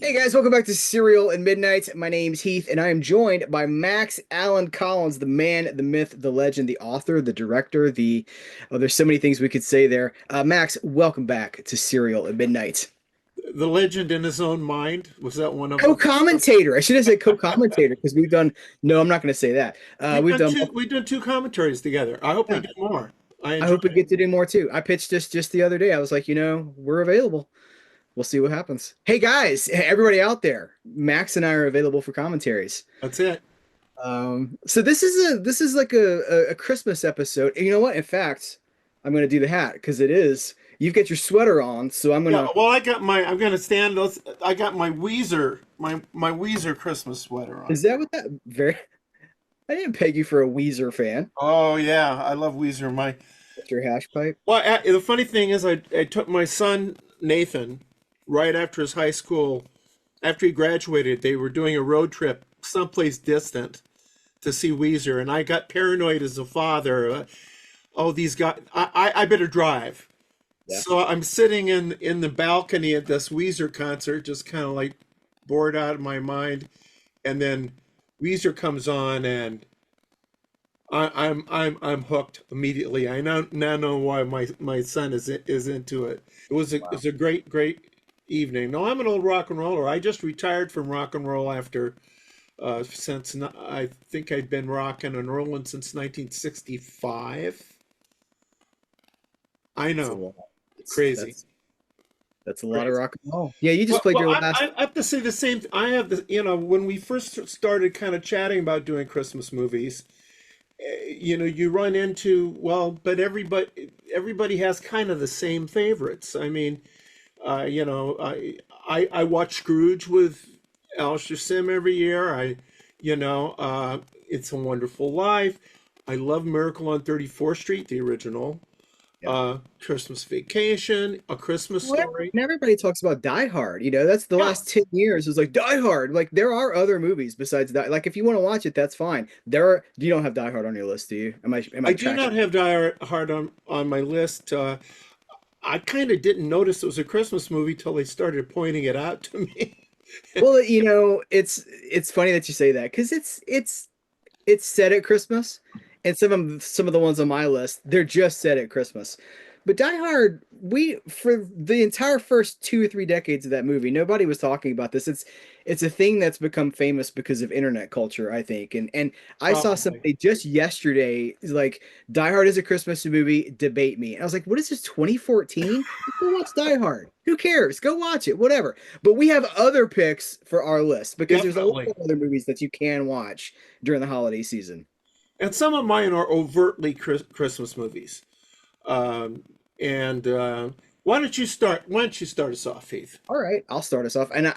Hey guys, welcome back to Serial at Midnight. My name's Heath, and I am joined by Max Allan Collins, the man, the myth, the legend, the author, the director, there's so many things we could say there. Max, welcome back to Serial at Midnight. The legend in his own mind, was that one of them? Co-commentator. I should have said co-commentator because we've done. No, I'm not going to say that. We've done. We've done two commentaries together. I hope we Yeah, do more. I I enjoy hope we it. get to do more too. I pitched this just the other day. I was like, we're available. We'll see what happens. Hey guys, everybody out there, Max and I are available for commentaries. That's it. So this is like a Christmas episode. And you know what? In fact, I'm gonna do the hat because it is. You've got your sweater on, so I'm Yeah, gonna. well, I'm gonna stand those. I got my Weezer, my Weezer Christmas sweater on. Is that what that very? I didn't peg you for a Weezer fan. Oh yeah, I love Weezer. That's your hash pipe. Well, the funny thing is, I took my son Nathan right after his high school. After he graduated, they were doing a road trip someplace distant to see Weezer, and I got paranoid as a father. Oh, these guys! I better drive. Yeah. So I'm sitting in the balcony at this Weezer concert, just kind of like bored out of my mind, and then Weezer comes on, and I'm hooked immediately. I now know why my son is into it. It was a great evening. No, I'm an old rock and roller. I just retired from rock and roll after I think I'd been rocking and rolling since 1965. I That's a know, lot. crazy. That's a lot of Crazy. rock and roll. Yeah, you just played Well, your last. I have to say the same. I have the, when we first started kind of chatting about doing Christmas movies, you run into, well, but everybody has kind of the same favorites. I mean, I watch Scrooge with Alistair Sim every year. It's a Wonderful Life. I love Miracle on 34th Street, the original. Yeah. Christmas Vacation, A Christmas Well, Story. everybody talks about Die Hard. That's the Yeah, last 10 years. It's like Die Hard. Like there are other movies besides that. Like if you want to watch it, that's fine. You don't have Die Hard on your list, do you? Am I I do not tracking? have Die Hard on my list. I kind of didn't notice it was a Christmas movie till they started pointing it out to me. Well, it's funny that you say that because it's set at Christmas, and some of the ones on my list they're just set at Christmas. But Die Hard, we for the entire first 2 or 3 decades of that movie, nobody was talking about this. It's a thing that's become famous because of internet culture, I think. And I saw Probably. somebody just yesterday like Die Hard is a Christmas movie, debate me. And I was like, what is this 2014? Go watch Die Hard. Who cares? Go watch it, whatever. But we have other picks for our list because there's a lot Definitely. of other movies that you can watch during the holiday season. And some of mine are overtly Christmas movies. Um, and Why don't you start us off, Heath? All right, I'll start us off. And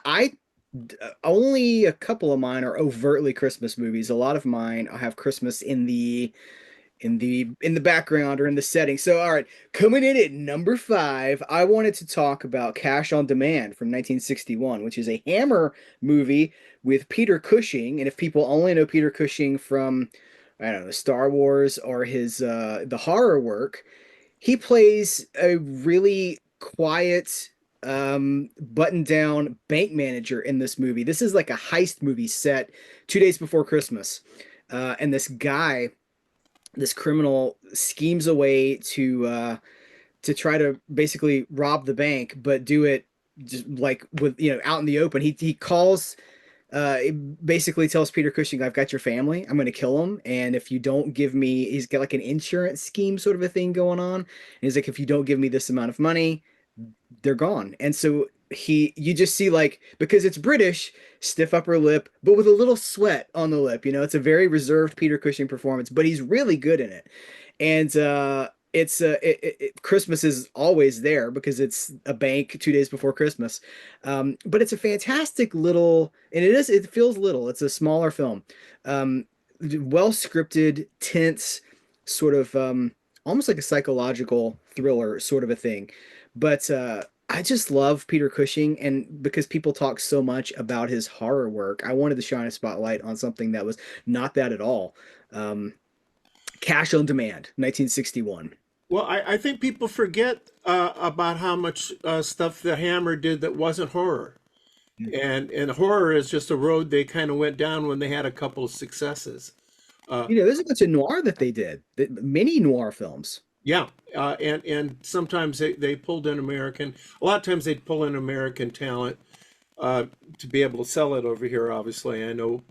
only a couple of mine are overtly Christmas movies. A lot of mine I have Christmas in the background or in the setting. So all right, coming in at number 5, I wanted to talk about Cash on Demand from 1961, which is a Hammer movie with Peter Cushing. And if people only know Peter Cushing from, I don't know, Star Wars or his the horror work, he plays a really quiet button down bank manager in this movie. This is like a heist movie set 2 days before Christmas. And this criminal schemes a way to try to basically rob the bank, but do it just like with out in the open. He calls basically tells Peter Cushing, I've got your family. I'm going to kill him. And if you don't give me, he's got like an insurance scheme sort of a thing going on. And he's like, if you don't give me this amount of money, they're gone. And so you just see like, because it's British, stiff upper lip, but with a little sweat on the lip. It's a very reserved Peter Cushing performance, but he's really good in it. And Christmas is always there because it's a bank 2 days before Christmas. But it's a fantastic little, and it feels little. It's a smaller film, well scripted, tense, sort of almost like a psychological thriller sort of a thing. But I just love Peter Cushing, and because people talk so much about his horror work, I wanted to shine a spotlight on something that was not that at all. Um, Cash on Demand, 1961. Well, I think people forget about how much stuff the Hammer did that wasn't horror. And horror is just a road they kind of went down when they had a couple of successes. Uh, There's a bunch of noir that they did, mini noir films. yeah, and sometimes they pulled in American. A lot of times they'd pull in American talent uh, to be able to sell it over here. Obviously, I know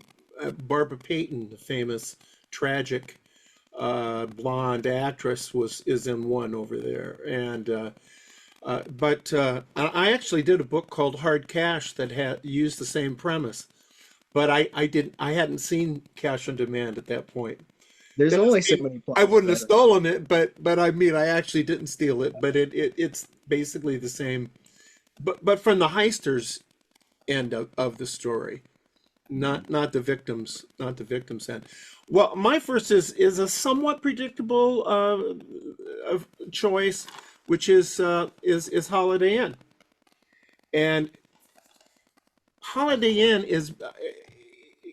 Barbara Payton, the famous tragic blonde actress, is in one over there, and but I actually did a book called Hard Cash that had used the same premise, but I hadn't seen Cash on Demand at that point. There's That doesn't only so mean many I plots wouldn't have that stolen it, but I mean I actually didn't steal it, but it's basically the same, but from the heisters end of the story, not the victims, not the victims end. Well, my first is a somewhat predictable choice, which is Holiday Inn, and Holiday Inn is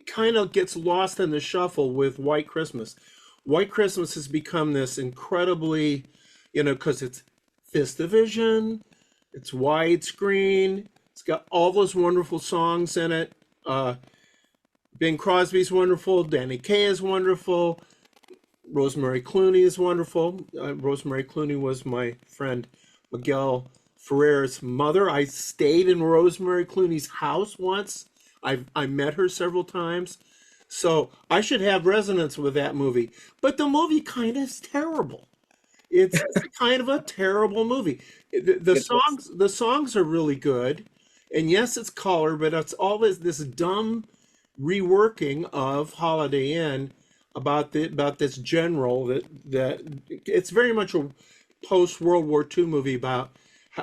kind of gets lost in the shuffle with White Christmas. White Christmas has become this incredibly, because it's Vision, it's widescreen, it's got all those wonderful songs in it. Bing Crosby's wonderful, Danny Kaye is wonderful, Rosemary Clooney is wonderful. Rosemary Clooney was my friend Miguel Ferrer's mother. I stayed in Rosemary Clooney's house once. I met her several times. So I should have resonance with that movie. But the movie kind of is terrible. It's kind of a terrible movie. gets lost. The songs are really good. And yes, it's color, but it's all this dumb reworking of Holiday Inn about this general that it's very much a post World War II movie about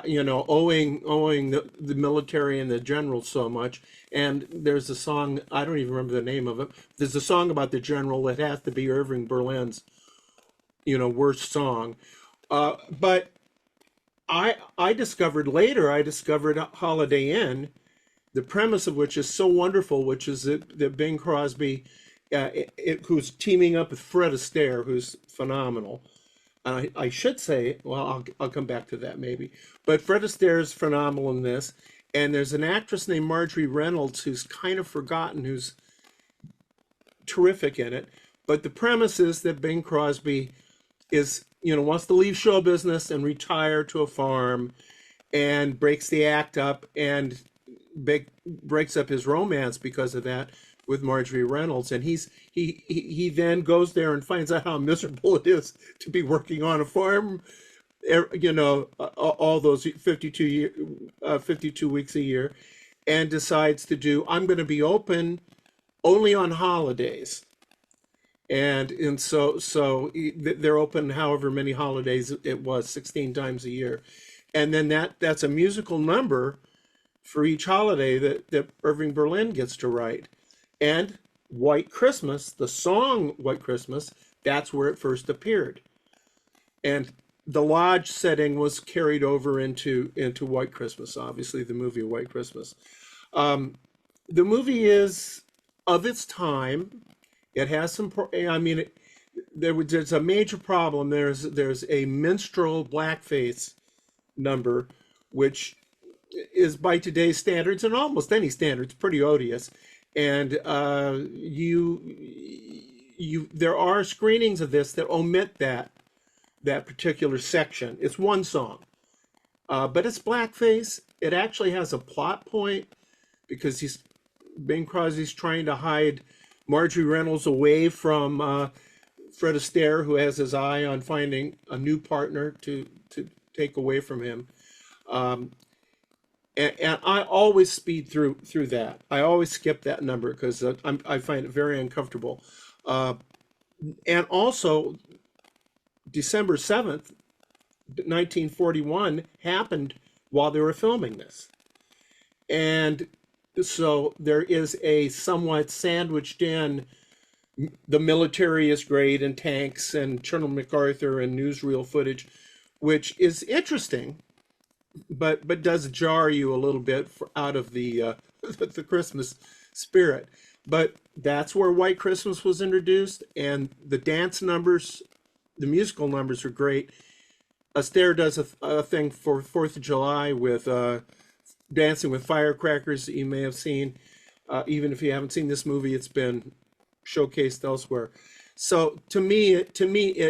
owing the military and the general so much. And there's a song, I don't even remember the name of it. There's a song about the general that has to be Irving Berlin's worst song. But I discovered later, Holiday Inn, the premise of which is so wonderful, which is that Bing Crosby, who's teaming up with Fred Astaire, who's phenomenal. I should say, well, I'll come back to that maybe. But Fred Astaire is phenomenal in this. And there's an actress named Marjorie Reynolds who's kind of forgotten, who's terrific in it. But the premise is that Bing Crosby wants to leave show business and retire to a farm and breaks the act up and breaks up his romance because of that with Marjorie Reynolds, and he then goes there and finds out how miserable it is to be working on a farm, all those 52 weeks a year, and decides I'm going to be open only on holidays, and so they're open however many holidays it was, 16 times a year, and then that's a musical number for each holiday that Irving Berlin gets to write. And White Christmas, the song White Christmas, that's where it first appeared. And the lodge setting was carried over into White Christmas, obviously, the movie White Christmas. The movie is of its time. It has some, there's a major problem. There's a minstrel blackface number, which is by today's standards and almost any standards pretty odious, and there are screenings of this that omit that particular section. It's one song, but it's blackface. It actually has a plot point because Bing Crosby's trying to hide Marjorie Reynolds away from Fred Astaire, who has his eye on finding a new partner to take away from him. And I always speed through that. I always skip that number because I find it very uncomfortable. And also, December 7th, 1941 happened while they were filming this. And so there is a somewhat sandwiched in, the military is great, and tanks and Colonel MacArthur and newsreel footage, which is interesting, but does jar you a little bit out of the the Christmas spirit. But that's where White Christmas was introduced, and the dance numbers, the musical numbers are great. Astaire does a thing for 4th of July with Dancing with Firecrackers that you may have seen. Even if you haven't seen this movie, it's been showcased elsewhere. So to me, it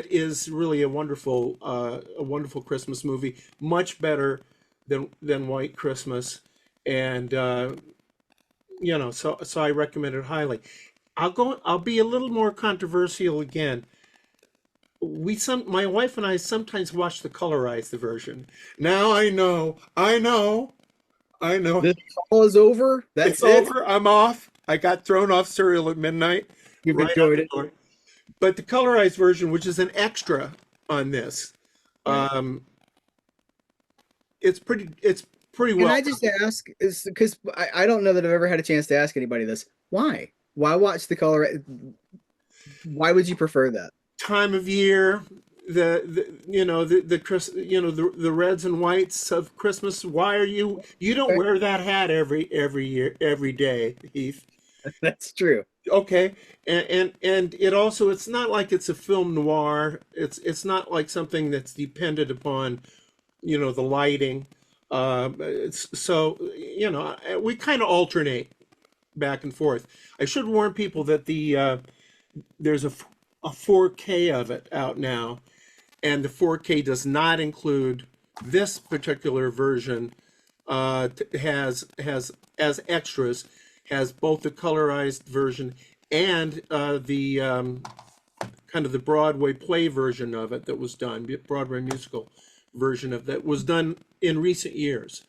is really a wonderful Christmas movie, much better than White Christmas, and so I recommend it highly. I'll be a little more controversial again. My wife and I sometimes watch the colorized version. Now I know. This all is over. It's That's it. over. I'm off. I got thrown off Cereal at Midnight You've right out enjoyed the it. door. But the colorized version, which is an extra on this, Right. um, it's pretty Can well I just ask, is because I don't know that I've ever had a chance to ask anybody this. Why? Why watch the color? Why would you prefer that? time of year. The reds and whites of Christmas. Why are you don't Okay. wear that hat every year every day, Heath? That's true. Okay, and it also, it's not like it's a film noir. It's not like something that's dependent upon the lighting. So we kind of alternate back and forth. I should warn people that there's a 4K of it out now, and the 4K does not include this particular version. Has as extras, has both the colorized version and the kind of the Broadway play version of it that was done, Broadway musical version of that was done in recent years,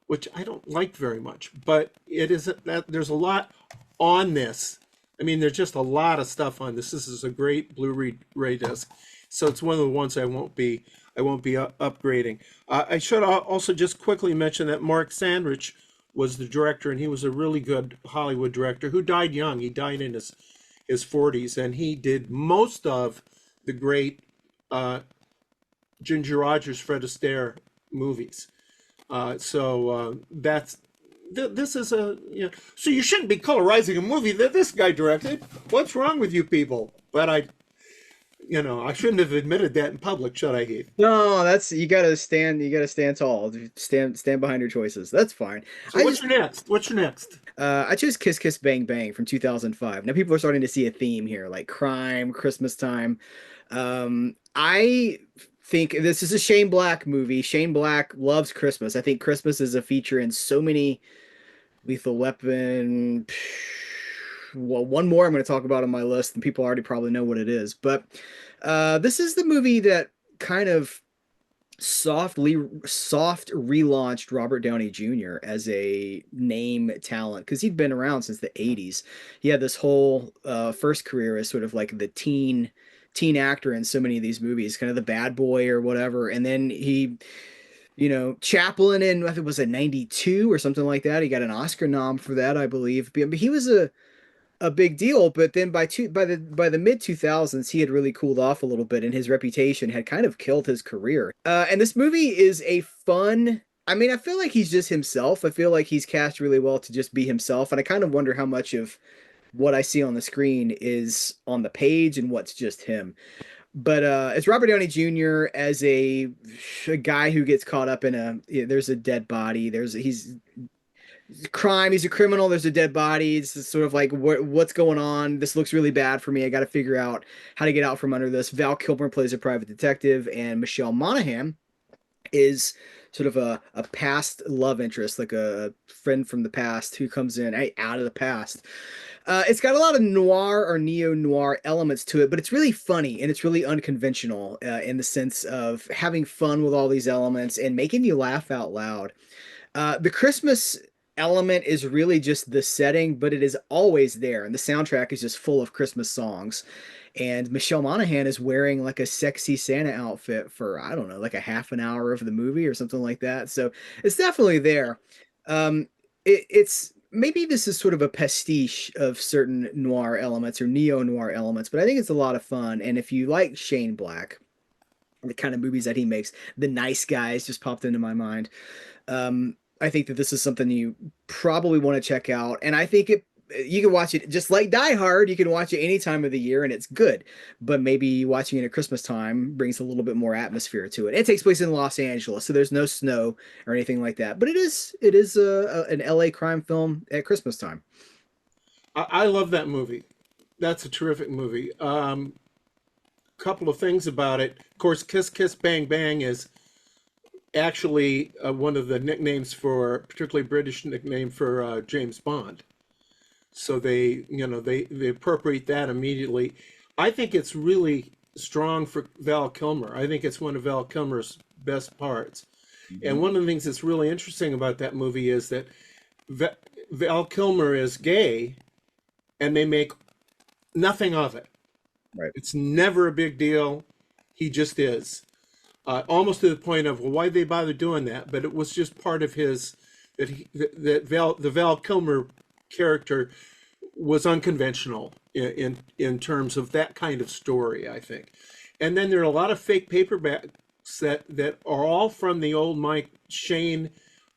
which I don't like very much. But it isn't that there's a lot on this. I mean, there's just a lot of stuff on this. This is a great Blu-ray disc, so it's one of the ones I won't be upgrading. I should also just quickly mention that Mark Sandrich was the director, and he was a really good Hollywood director who died young. He died in his 40s, and he did most of the great Ginger Rogers, Fred Astaire movies. So that's this is so you shouldn't be colorizing a movie that this guy directed. What's wrong with you people? But I shouldn't have admitted that in public, should I, Heath? No, that's you gotta stand tall. Stand behind your choices. That's fine. So I what's just your next? What's your next? I chose Kiss Kiss Bang Bang from 2005. Now people are starting to see a theme here, like crime, Christmas time. I think this is a Shane Black movie. Shane Black loves Christmas. I think Christmas is a feature in so many Lethal Weapon. Well, one more I'm going to talk about on my list, and people already probably know what it is. But this is the movie that kind of soft relaunched Robert Downey Jr. as a name talent because he'd been around since the 80s. He had this whole first career as sort of like the teen actor in so many of these movies, kind of the bad boy or whatever. And then Chaplin in, I think it was a 92 or something like that. He got an Oscar nom for that, I believe. But he was a big deal, but then by the mid 2000s he had really cooled off a little bit and his reputation had kind of killed his career. And this movie is a fun, I mean, I feel like he's just himself. I feel like he's cast really well to just be himself, and I kind of wonder how much of what I see on the screen is on the page and what's just him. But it's Robert Downey Jr. as a guy who gets caught up in there's a dead body. He's crime. He's a criminal. There's a dead body. It's sort of like what's going on. This looks really bad for me. I got to figure out how to get out from under this. Val Kilmer plays a private detective, and Michelle Monaghan is sort of a past love interest, like a friend from the past who comes in out of the past. It's got a lot of noir or neo noir elements to it, but it's really funny and it's really unconventional in the sense of having fun with all these elements and making you laugh out loud. The Christmas element is really just the setting, but it is always there, and the soundtrack is just full of Christmas songs. And Michelle Monaghan is wearing like a sexy Santa outfit for, I don't know, like a half an hour of the movie or something like that. So it's definitely there. It's maybe this is sort of a pastiche of certain noir elements or neo noir elements, but I think it's a lot of fun. And if you like Shane Black, the kind of movies that he makes, The Nice Guys just popped into my mind. I think that this is something you probably want to check out, and I think it you can watch it just like Die Hard. You can watch it any time of the year and it's good. But maybe watching it at Christmas time brings a little bit more atmosphere to it. It takes place in Los Angeles, so there's no snow or anything like that. But it is an LA crime film at Christmas time. I love that movie. That's a terrific movie. Couple of things about it. Of course, Kiss Kiss Bang Bang is actually one of the nicknames for, particularly British nickname for James Bond. So they appropriate that immediately. I think it's really strong for Val Kilmer. I think it's one of Val Kilmer's best parts. And Mhm. one of the things that's really interesting about that movie is that Val Kilmer is gay, and they make nothing of it. Right. It's never a big deal. He just is. Almost to the point of, well, why'd they bother doing that? But it was just part of his the Val Kilmer character was unconventional in terms of that kind of story, I think. And then there are a lot of fake paperbacks that are all from the old Mike Shane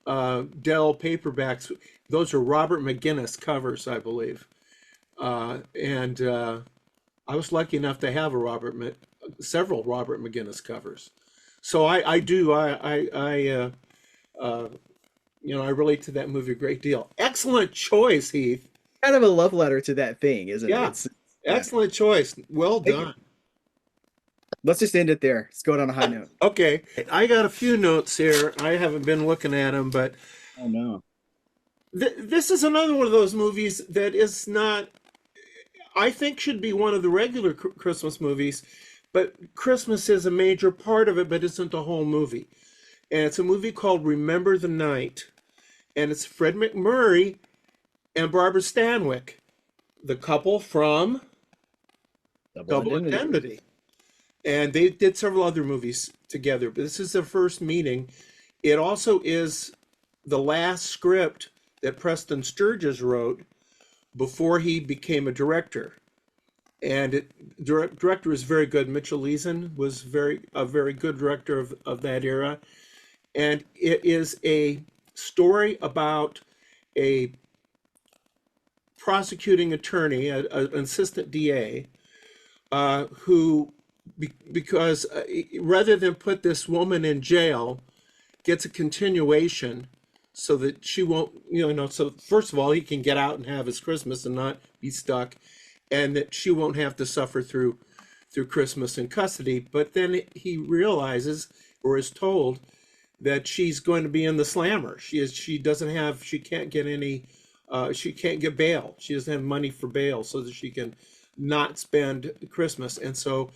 Dell paperbacks. Those are Robert McGinnis covers, I believe. And I was lucky enough to have several Robert McGinnis covers. So I relate to that movie a great deal. Excellent choice, Heath. Kind of a love letter to that thing, isn't it? Yeah, It's yeah. excellent choice. Well Thank you. done. Let's just end it there. Let's go on a high note. Okay, I got a few notes here. I haven't been looking at them, but Oh no. this is another one of those movies that is not, I think, should be one of the regular Christmas movies, but Christmas is a major part of it, but isn't the whole movie. And it's a movie called Remember the Night, and it's Fred MacMurray and Barbara Stanwyck, the couple from Double Double indemnity. Indemnity. And they did several other movies together, but this is their first meeting. It also is the last script that Preston Sturges wrote before he became a director. And director is very good. Mitchell Leeson was a very good director of that era. And it is a story about a prosecuting attorney, an assistant DA, who, because rather than put this woman in jail, gets a continuation so that she won't, so first of all, he can get out and have his Christmas and not be stuck, and that she won't have to suffer through Christmas in custody. But then he realizes, or is told, that she's going to be in the slammer. She can't get any, she can't get bail. She doesn't have money for bail so that she can not spend Christmas. And so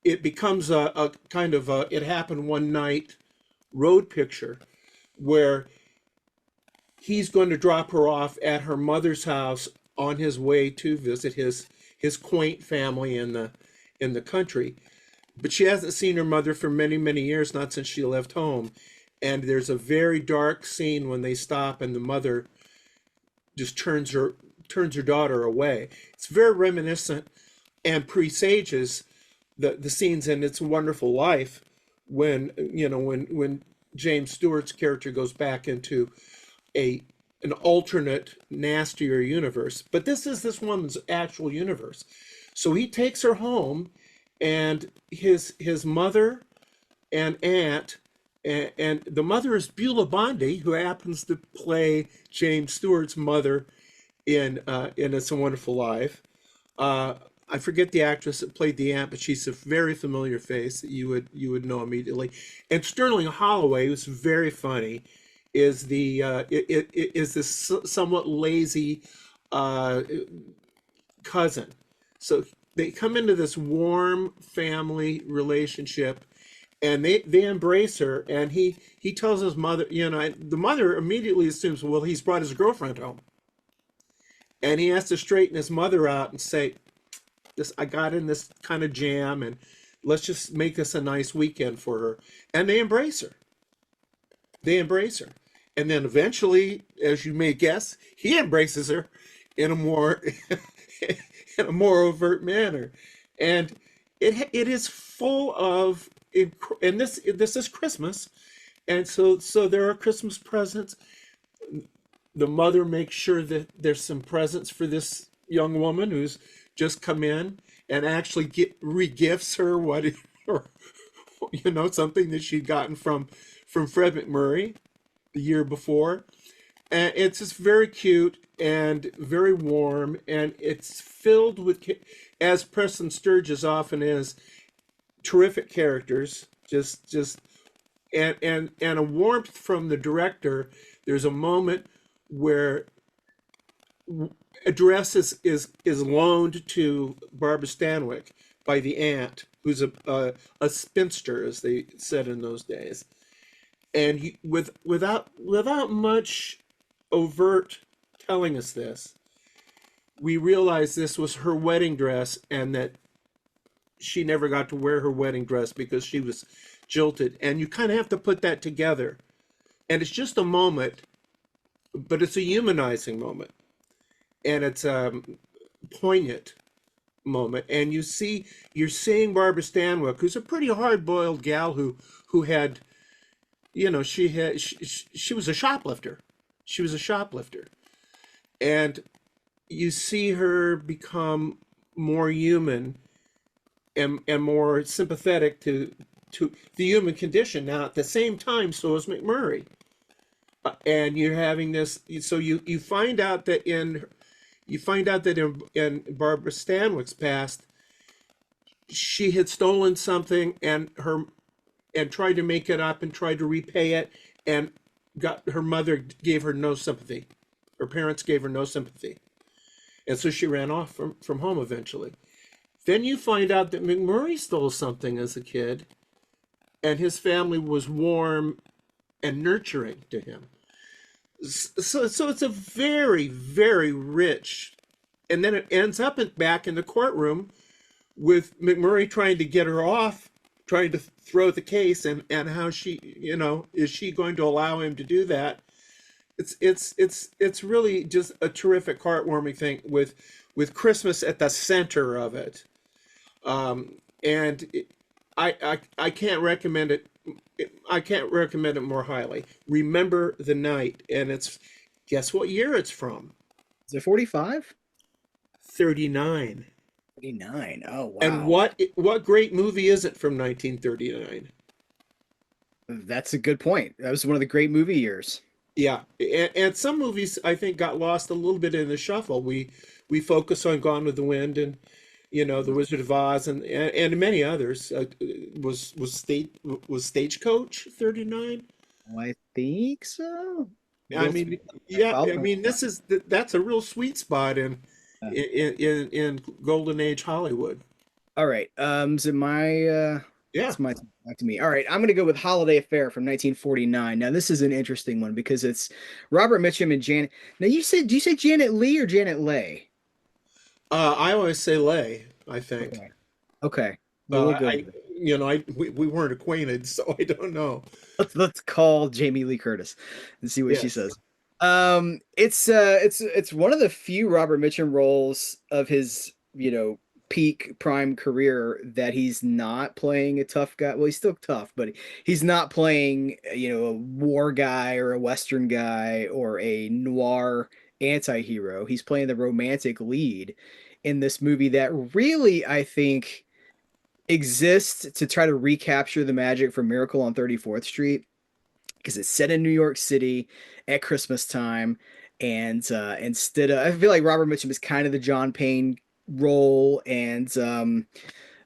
it becomes a kind of it happened one night road picture where he's going to drop her off at her mother's house on his way to visit his quaint family in the country. But she hasn't seen her mother for many, many years, not since she left home. And there's a very dark scene when they stop and the mother just turns her daughter away. It's very reminiscent and presages the scenes in It's a Wonderful Life when when James Stewart's character goes back into an alternate, nastier universe. But this is this woman's actual universe. So he takes her home, and his mother and aunt, and the mother is Beulah Bondi, who happens to play James Stewart's mother in It's a Wonderful Life. I forget the actress that played the aunt, but she's a very familiar face that you would know immediately. And Sterling Holloway, who's very funny, is is this somewhat lazy cousin. So they come into this warm family relationship, and they embrace her. And he tells his mother, the mother immediately assumes, well, he's brought his girlfriend home, and he has to straighten his mother out and say, I got in this kind of jam, and let's just make this a nice weekend for her. And they embrace her. And then eventually, as you may guess, he embraces her in a more in a more overt manner. And it is full of, and this is Christmas, and so there are Christmas presents. the mother makes sure that there's some presents for this young woman who's just come in, and actually regifts her what, or something that she'd gotten from Fred McMurray the year before. And it's just very cute and very warm, and it's filled with, as Preston Sturges often is, terrific characters. Just and a warmth from the director. There's a moment where a dress is loaned to Barbara Stanwyck by the aunt, who's a spinster, as they said in those days. And without much overt telling us this, we realized this was her wedding dress, and that she never got to wear her wedding dress because she was jilted. And you kind of have to put that together. And it's just a moment, but it's a humanizing moment, and it's a poignant moment. And you're seeing Barbara Stanwyck, who's a pretty hard-boiled gal who had, she was a shoplifter. She was a shoplifter. And you see her become more human and more sympathetic to the human condition. Now, at the same time, so is McMurray. And you're having this, so you find out that in Barbara Stanwyck's past, she had stolen something, and tried to make it up and tried to repay it, and her mother gave her no sympathy. Her parents gave her no sympathy. And so she ran off from home eventually. Then you find out that McMurray stole something as a kid, and his family was warm and nurturing to him. So it's a very, very rich, and then it ends up back in the courtroom with McMurray trying to get her off, trying to throw the case, and how she, is she going to allow him to do that? It's really just a terrific, heartwarming thing with Christmas at the center of it. And I can't recommend it. I can't recommend it more highly. Remember the Night, and guess what year it's from? Is it 45? 39. 39. Oh, And wow. what great movie is it from 1939? That's a good point. That was one of the great movie years. Yeah, and some movies I think got lost a little bit in the shuffle. We focus on Gone with the Wind, and The Wizard of Oz, and many others. Was Stagecoach 39? Oh, I think so. I Will mean, Smith. yeah, I I'll- mean, that's a real sweet spot uh, in Golden Age Hollywood. all right. So Yeah. it's my back to me. All right, I'm gonna go with Holiday Affair from 1949. Now this is an interesting one because it's Robert Mitchum and Janet. Now do you say Janet Leigh or Janet Leigh? I always say Lay, I think. Okay. Okay. We'll go I with it. we weren't acquainted, so I don't know. Let's call Jamie Lee Curtis and see what she Yes. says. It's one of the few Robert Mitchum roles of his, peak prime career that he's not playing a tough guy. Well, he's still tough, but he's not playing, a war guy or a Western guy or a noir anti-hero. He's playing the romantic lead in this movie that really, I think, exists to try to recapture the magic from Miracle on 34th Street because it's set in New York City at Christmas time. And instead of, I feel like Robert Mitchum is kind of the John Payne role, and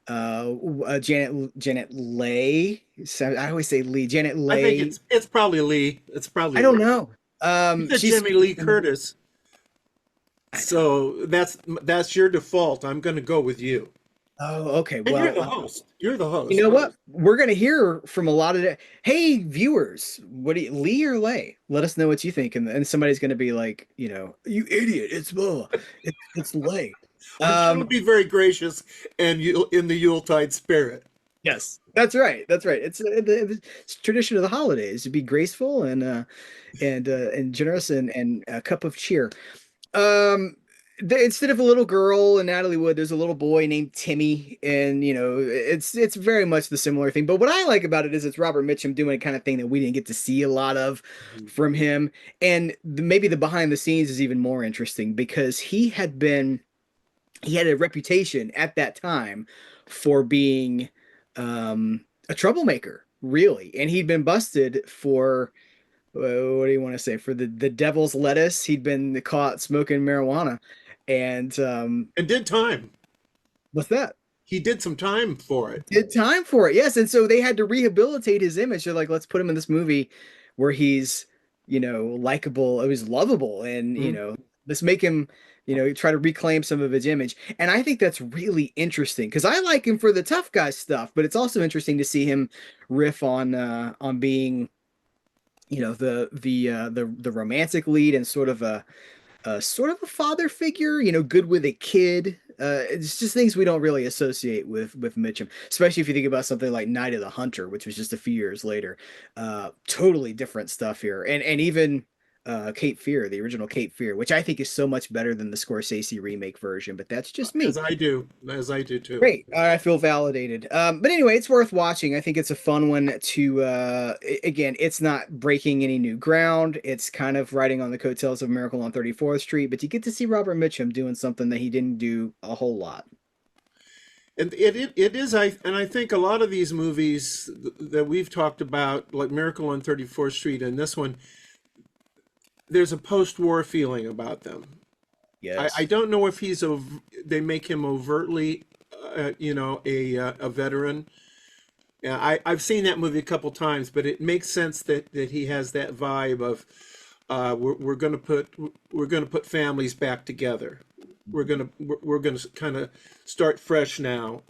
Janet Leigh. So I always say Lee. Janet I think Leigh. it's probably Lee. It's probably I don't Lee. know. You said She's Jimmy Lee Curtis, so that's your default. I'm going to go with you. Oh, okay. And you're Well, the host. You're the you host. know what? We're gonna hear from a lot of hey viewers, what do you, Lee or Lay? Let us know what you think, and somebody's gonna be like, you idiot, it's Lay. I'm sure it'll Um, be very gracious and you in the Yuletide spirit. yes, that's right, that's right. It's tradition of the holidays to be graceful and generous and a cup of cheer. Um, instead of a little girl and Natalie Wood, there's a little boy named Timmy, and it's very much the similar thing. But what I like about it is it's Robert Mitchum doing a kind of thing that we didn't get to see a lot of Mhm. from him, and maybe the behind the scenes is even more interesting because he had a reputation at that time for being a troublemaker, really, and he'd been busted for what do you want to say, for the devil's lettuce. He'd been caught smoking marijuana, and And did time. what's that? He did some time for it. Did time for it, yes. And so they had to rehabilitate his image. They're like, let's put him in this movie where he's likable, it was lovable, and Mhm. let's make him try to reclaim some of his image. And I think that's really interesting because I like him for the tough guy stuff, but it's also interesting to see him riff on being the romantic lead and sort of a father figure, good with a kid. It's just things we don't really associate with Mitchum, especially if you think about something like Night of the Hunter, which was just a few years later. Totally different stuff here, and even Cape Fear, the original Cape Fear, which I think is so much better than the Scorsese remake version, but that's just me. As I do too. Great. I feel validated. But anyway, it's worth watching. I think it's a fun one to, again, it's not breaking any new ground. It's kind of riding on the coattails of Miracle on 34th Street, but you get to see Robert Mitchum doing something that he didn't do a whole lot. And it is, I think a lot of these movies that we've talked about, like Miracle on 34th Street and this one, there's a post-war feeling about them. I Yes. don't know if they make him overtly, a veteran. Yeah, I've seen that movie a couple times, but it makes sense that he has that vibe of, we're gonna put families back together. We're gonna kind of start fresh now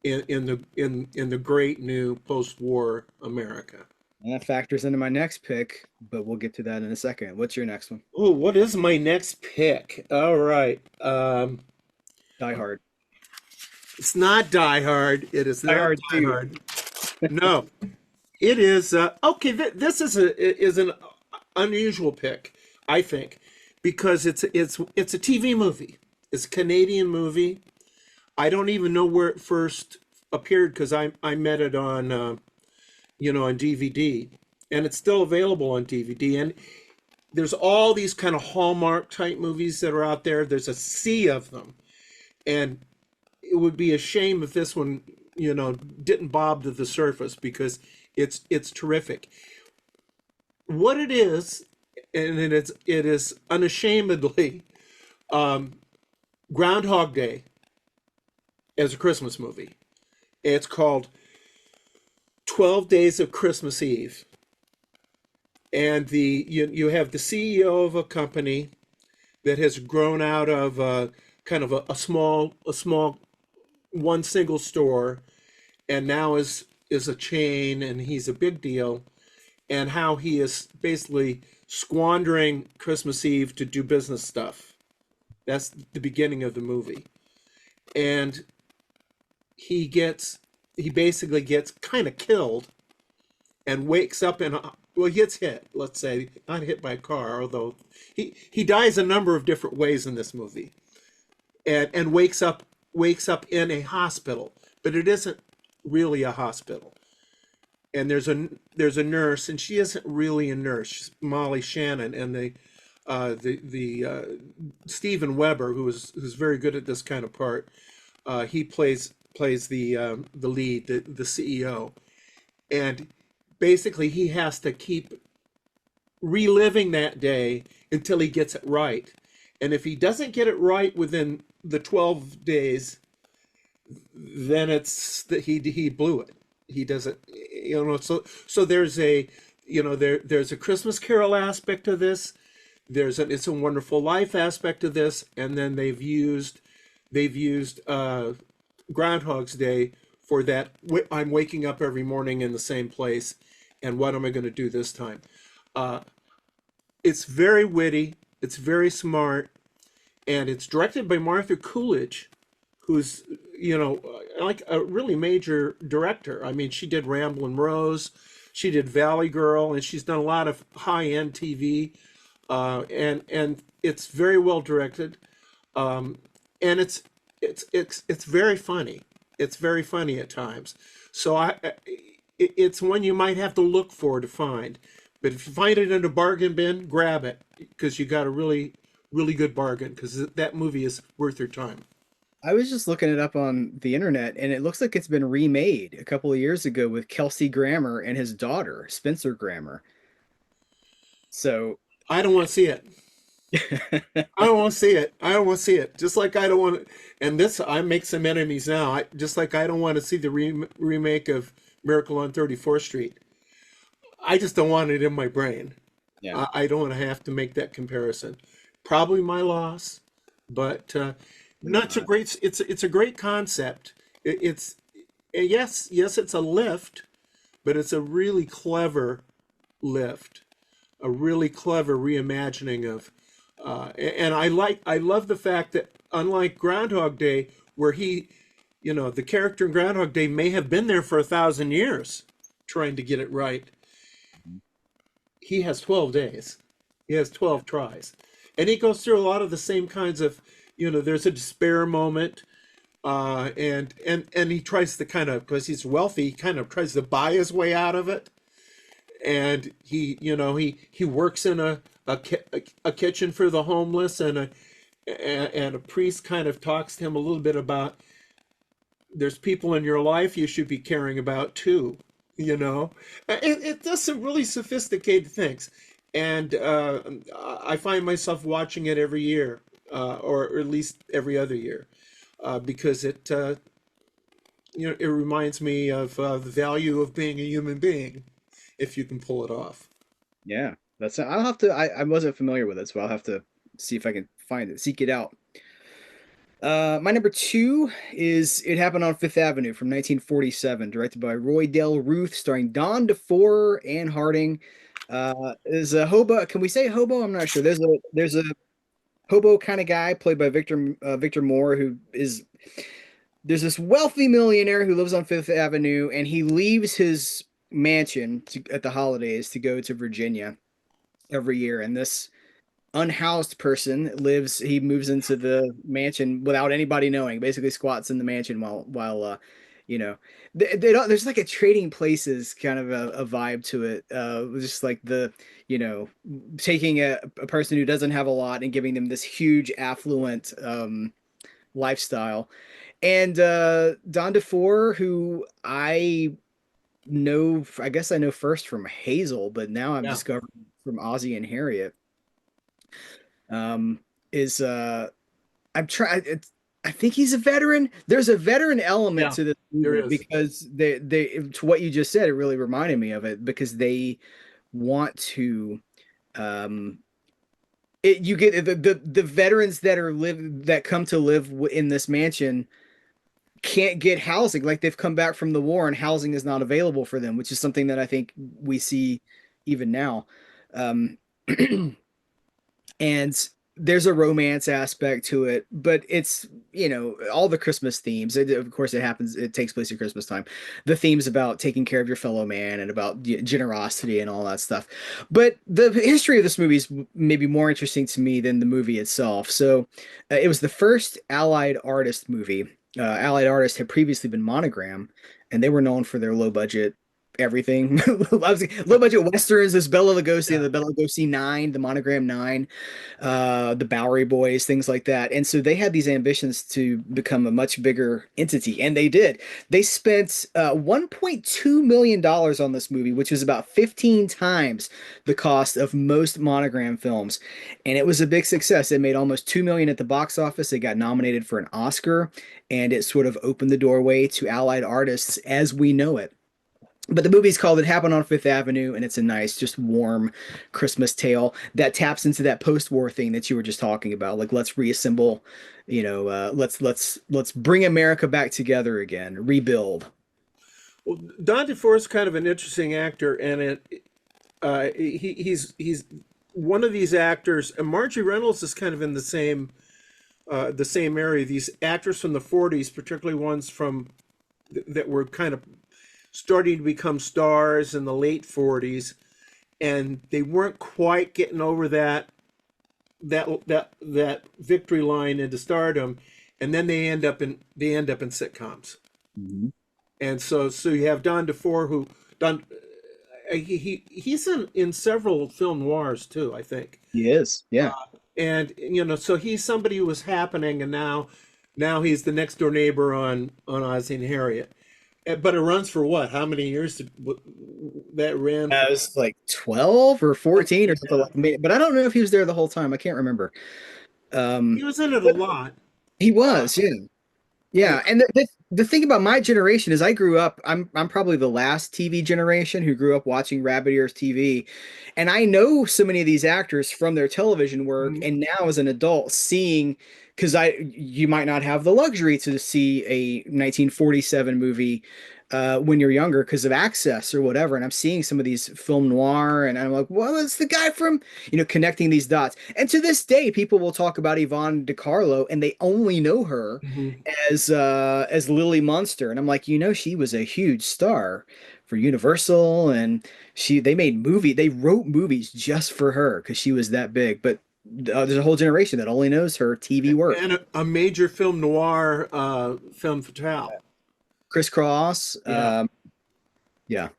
in the great new post-war America. And that factors into my next pick, but we'll get to that in a second. What's your next one? Oh, what is my next pick? All right. Die Hard. It's not Die Hard. It is Die not Hard Die 2. Hard. No, it is. Okay, this is an unusual pick, I think, because it's a TV movie. It's a Canadian movie. I don't even know where it first appeared because I met it on on DVD, and it's still available on DVD. And there's all these kind of Hallmark type movies that are out there. There's a sea of them, and it would be a shame if this one didn't bob to the surface because it's terrific. What it is, and it is unashamedly Groundhog Day as a Christmas movie. It's called 12 Days of Christmas Eve. And you have the CEO of a company that has grown out of kind of a small one single store, and now is a chain, and he's a big deal, and how he is basically squandering Christmas Eve to do business stuff. That's the beginning of the movie. And he basically gets kind of killed and wakes up well, he gets hit, let's say, not hit by a car, although he dies a number of different ways in this movie. And wakes up in a hospital, but it isn't really a hospital. And there's a nurse, and she isn't really a nurse. She's Molly Shannon, and the Steven Weber, who's very good at this kind of part. He plays the lead, the CEO, and basically he has to keep reliving that day until he gets it right. And if he doesn't get it right within the 12 days, then it's that he blew it. He doesn't, so there's there's a Christmas Carol aspect to this. There's an It's a Wonderful Life aspect to this, and then they've used Groundhog's Day for that. I'm waking up every morning in the same place, and what am I going to do this time? Uh, it's very witty, it's very smart, and it's directed by Martha Coolidge, who's like a really major director. I mean, she did Ramblin' Rose, she did Valley Girl, and she's done a lot of high-end TV, and it's very well directed. um, and it's very funny. It's very funny at times. So it's one you might have to look for to find. But if you find it in a bargain bin, grab it because you got a really good bargain because that movie is worth your time. I was just looking it up on the internet, and it looks like it's been remade a couple of years ago with Kelsey Grammer and his daughter, Spencer Grammer. So, I don't want to see it. I don't want to see it. I don't want to see it. Just like I don't want to, and this I make some enemies now. Just like I don't want to see the remake of Miracle on 34th Street. I just don't want it in my brain. yeah. I don't want to have to make that comparison. Probably my loss, but not so Not. great. It's a great concept. It's yes, it's a lift, but it's a really clever lift, a really clever reimagining of. And I love the fact that unlike Groundhog Day, where the character in Groundhog Day may have been there for 1,000 years trying to get it right. He has 12 days. He has 12 tries. And he goes through a lot of the same kinds of, there's a despair moment. And he tries to kind of, because he's wealthy, he kind of tries to buy his way out of it. And he works in a kitchen for the homeless, and a priest kind of talks to him a little bit about there's people in your life you should be caring about too. It does some really sophisticated things, and I find myself watching it every year, or at least every other year, because it reminds me of the value of being a human being, if you can pull it off. Yeah. I'll have to, I wasn't familiar with it, so I'll have to see if I can find it, seek it out. My number two is It Happened on Fifth Avenue from 1947, directed by Roy Del Ruth, starring Don DeFore, Ann Harding. Is a hobo. Can we say hobo? I'm not sure. There's a hobo kind of guy played by Victor Moore, who is there's this wealthy millionaire who lives on Fifth Avenue, and he leaves his mansion at the holidays to go to Virginia every year. And this unhoused person he moves into the mansion without anybody knowing, basically squats in the mansion while you know they don't, there's like a trading places kind of a vibe to it, just like the you know taking a person who doesn't have a lot and giving them this huge affluent lifestyle. And Don DeFore, who I guess I know first from Hazel, but now I've Yeah, discovered from Ozzie and Harriet, is I'm trying. I think he's a veteran. There's a veteran element yeah, to this there movie is. because they to what you just said, it really reminded me of it because they want to um you get the veterans that come to live in this mansion can't get housing, like they've come back from the war and housing is not available for them, which is something that I think we see even now. Um and there's a romance aspect to it, but it's all the Christmas themes. Of course, it takes place at Christmas time. The themes about taking care of your fellow man and about generosity and all that stuff. But the history of this movie is maybe more interesting to me than the movie itself. So it was the first Allied artist movie. Allied artists had previously been Monogram, and they were known for their low budget everything. Low budget westerns. There's Bela Lugosi, Yeah. the Bela Lugosi Nine, the Monogram Nine, the Bowery Boys, things like that. And so they had these ambitions to become a much bigger entity, and they did. They spent $1.2 million on this movie, which was about 15 times the cost of most Monogram films, and it was a big success. It made almost 2 million at the box office. It got nominated for an Oscar, and it sort of opened the doorway to Allied artists as we know it. But the movie's called It Happened on Fifth Avenue, and it's a nice, just warm Christmas tale that taps into that post-war thing that you were just talking about. Like, let's reassemble, let's bring America back together again, rebuild. Well, Don DeFore is kind of an interesting actor, and he's one of these actors. And Margie Reynolds is kind of in the same area. These actors from the '40s, particularly ones that were kind of starting to become stars in the late '40s, and they weren't quite getting over that that victory line into stardom, and then they end up in sitcoms. Mhm. And so you have Don DeFore, who Don he's in several film noirs too, I think. He is. Yeah. And so he's somebody who was happening, and now he's the next door neighbor on Ozzie and Harriet. But it runs for what? How many years that ran for? It was like 12 or 14 or something Yeah, like that. But I don't know if he was there the whole time. I can't remember. he Um, was in it a but lot. he Uh, was, yeah. and Yeah, and the thing about my generation is I grew up, I'm probably the last TV generation who grew up watching rabbit ears TV. And I know so many of these actors from their television work, Mhm, and now as an adult seeing, because you might not have the luxury to see a 1947 movie when you're younger because of access or whatever. And I'm seeing some of these film noir, and I'm like, well, it's the guy from, connecting these dots. And to this day, people will talk about Yvonne DiCarlo, and they only know her mhm. as Lily Munster, and I'm like, she was a huge star for Universal, and they wrote movies just for her because she was that big. But there's a whole generation that only knows her TV work. And a major film noir, film fatale. Crisscross, Yeah, yeah.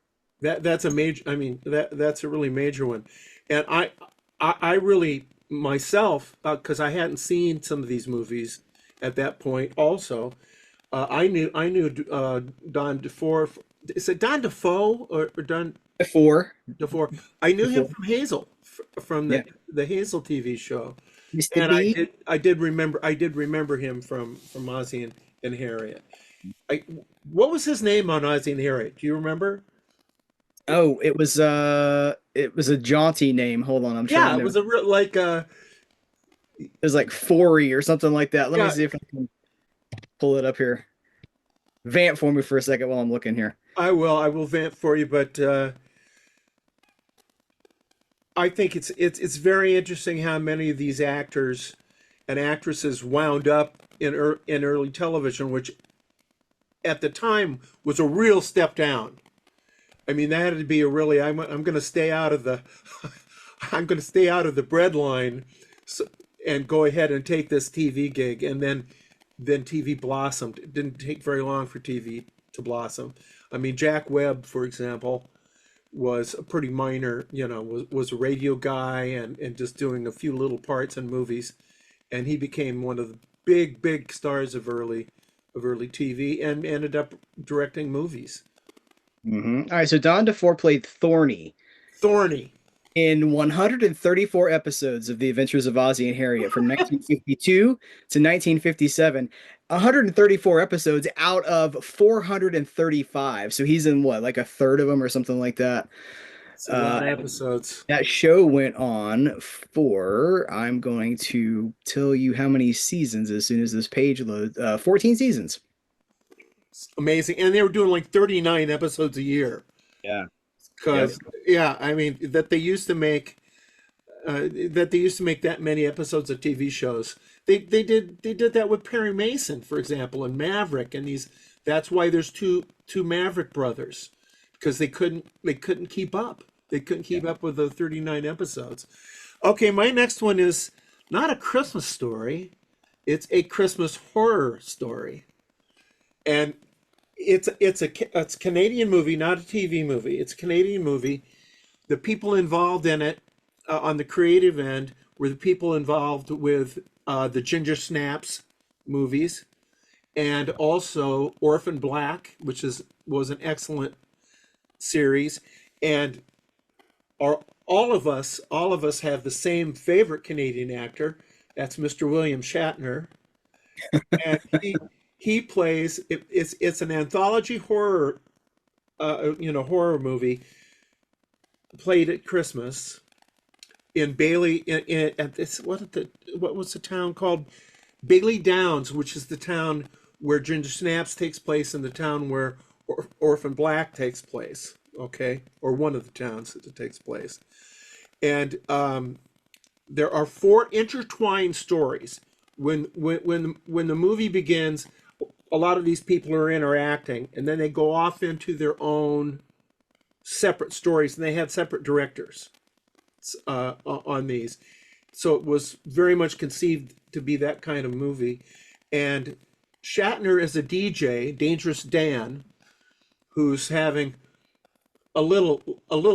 that's a major. I mean, that's a really major one. And I really myself, because I hadn't seen some of these movies at that point. Also, I knew Don DeFore. Is it Don Defoe or Don Before, DeFore? I knew him before, from Hazel, from yeah. the Hazel TV show. Mr. And B. I did remember him from Ozzie and Harriet. I What was his name on Ozzie and Harriet? Do you remember? Oh, it was a jaunty name. Hold on, I'm Yeah, trying it to. was a real like It was like Forey or something like that. Let me yeah. see if I can pull it up here. Vamp for me for a second while I'm looking here. I will vamp for you, but I think it's very interesting how many of these actors and actresses wound up in early television, which at the time was a real step down. I mean, that had to be a really. I'm going to stay out of the I'm going to stay out of the bread line, so, and go ahead and take this TV gig, and then TV blossomed. It didn't take very long for TV to blossom. I mean, Jack Webb, for example, was a pretty minor, was a radio guy and just doing a few little parts in movies, and he became one of the big stars of early TV and ended up directing movies. All right, so Don DeFore played Thorny Thorny. in 134 episodes of The Adventures of Ozzie and Harriet from 1952 to 1957. 134 episodes out of 435. So he's in what, like a third of them or something like that. It's a lot of And episodes. that show went on for, I'm going to tell you how many seasons as soon as this page loads. 14 seasons. It's amazing. And they were doing like 39 episodes a year. Yeah. Yep. Because, yeah, I mean, that they used to make that many episodes of TV shows. They did that with Perry Mason, for example, and Maverick, and these. That's why there's two Maverick brothers, because they couldn't keep up. They couldn't keep up with the 39 episodes. Okay, my next one is not a Christmas story. It's a Christmas horror story, and it's a Canadian movie, not a TV movie. It's a Canadian movie. The people involved in it, on the creative end, were the people involved with the Ginger Snaps movies, and also Orphan Black, which was an excellent series. And our all of us have the same favorite Canadian actor. That's Mr. William Shatner, and he plays. It's an anthology horror, horror movie played at Christmas in Bailey. At this, what was the town called? Bailey Downs, which is the town where Ginger Snaps takes place, and the town where Orphan Black takes place. Okay, or one of the towns that it takes place. And there are four intertwined stories. When the movie begins, a lot of these people are interacting, and then they go off into their own separate stories, and they have separate directors on these. so it was very much conceived to be that kind of movie. And Shatner is a DJ, Dangerous Dan, who's having a little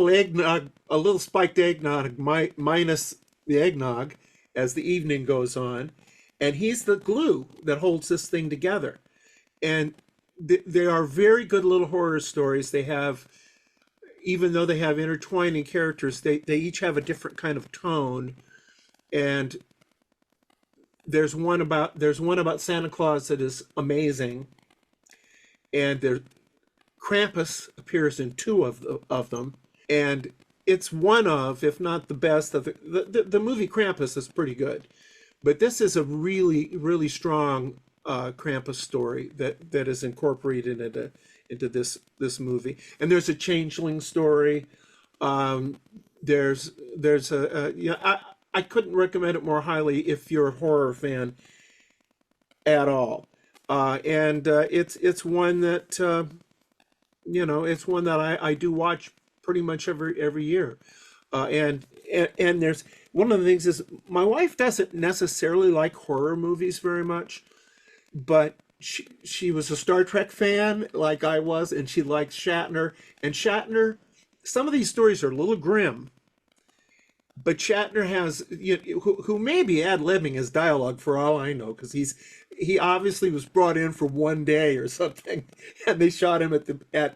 eggnog, a little spiked eggnog, minus the eggnog, as the evening goes on, and he's the glue that holds this thing together. And they are very good little horror stories. They have, even though they have intertwining characters, they each have a different kind of tone. And there's one about Santa Claus that is amazing, and there Krampus appears in two of them, and it's one of, if not the best of the movie. Krampus is pretty good, but this is a really really strong Krampus story that is incorporated into this movie. And there's a changeling story. Um, there's a yeah, I couldn't recommend it more highly if you're a horror fan at all. And it's one that it's one that I do watch pretty much every year. And there's one of the things is my wife doesn't necessarily like horror movies very much, but she was a Star Trek fan like I was, and she liked Shatner. And Shatner, some of these stories are a little grim, but Shatner has, who may be ad-libbing his dialogue for all I know, because he obviously was brought in for one day or something, and they shot him at